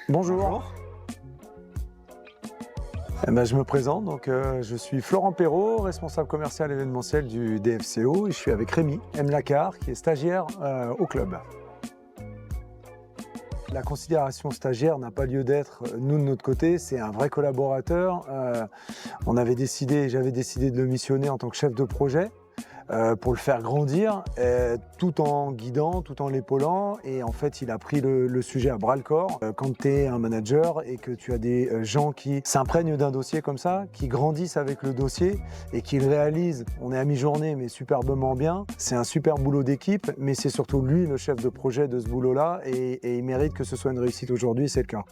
Bonjour. Bonjour. Eh ben, je me présente, je suis Florent Perrault, responsable commercial événementiel du DFCO et je suis avec Rémi M. Lacard qui est stagiaire au club. La considération stagiaire n'a pas lieu d'être, nous de notre côté, c'est un vrai collaborateur. J'avais décidé de le missionner en tant que chef de projet. Pour le faire grandir, tout en guidant, tout en l'épaulant. Et en fait, il a pris le sujet à bras-le-corps. Quand tu es un manager et que tu as des gens qui s'imprègnent d'un dossier comme ça, qui grandissent avec le dossier et qui le réalisent, on est à mi-journée, mais superbement bien, c'est un super boulot d'équipe, mais c'est surtout lui le chef de projet de ce boulot-là et il mérite que ce soit une réussite aujourd'hui, c'est le cas.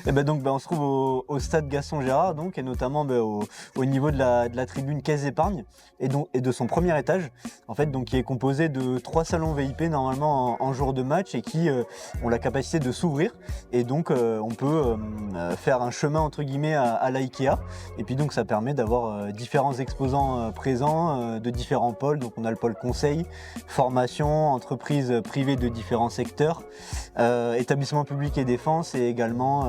Et on se trouve au stade Gaston Gérard, et notamment au niveau de la tribune Caisse d'épargne et de son premier étage, en fait, qui est composé de 3 salons VIP normalement en jour de match et qui ont la capacité de s'ouvrir. Et donc on peut faire un chemin entre guillemets à l'IKEA. Et puis donc ça permet d'avoir différents exposants présents de différents pôles. Donc on a le pôle conseil, formation, entreprises privées de différents secteurs, établissements publics et défense et également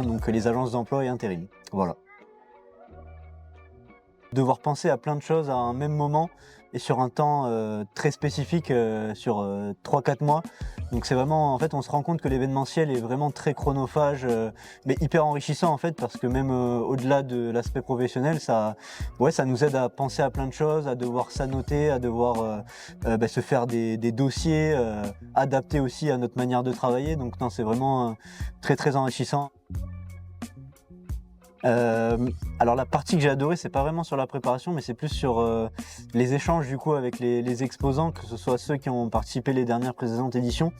donc les agences d'emploi et intérim. Voilà. Devoir penser à plein de choses à un même moment et sur un temps très spécifique, sur 3-4 mois. Donc c'est vraiment, en fait, on se rend compte que l'événementiel est vraiment très chronophage, mais hyper enrichissant en fait, parce que même au-delà de l'aspect professionnel, ça nous aide à penser à plein de choses, à devoir s'annoter, à devoir se faire des dossiers, adaptés aussi à notre manière de travailler. Donc non, c'est vraiment très très enrichissant. Alors la partie que j'ai adorée, c'est pas vraiment sur la préparation, mais c'est plus sur les échanges du coup avec les exposants, que ce soit ceux qui ont participé les dernières précédentes éditions,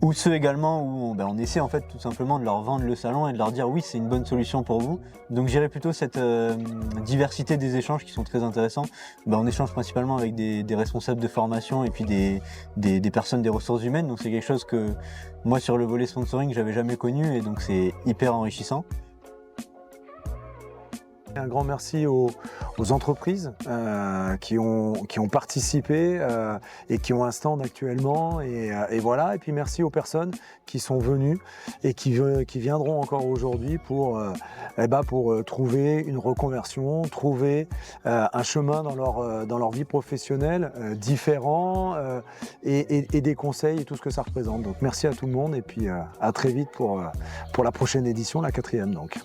ou ceux également où on essaie en fait tout simplement de leur vendre le salon et de leur dire oui, c'est une bonne solution pour vous. Donc j'irai plutôt cette diversité des échanges qui sont très intéressants. On échange principalement avec des responsables de formation et puis des personnes des ressources humaines, donc c'est quelque chose que moi sur le volet sponsoring j'avais jamais connu et donc c'est hyper enrichissant. Un grand merci aux entreprises qui ont participé et qui ont un stand actuellement. Et voilà. Et puis merci aux personnes qui sont venues et qui viendront encore aujourd'hui pour trouver une reconversion, trouver un chemin dans leur vie professionnelle différent et des conseils et tout ce que ça représente. Donc merci à tout le monde et puis à très vite pour la prochaine édition, la 4e donc.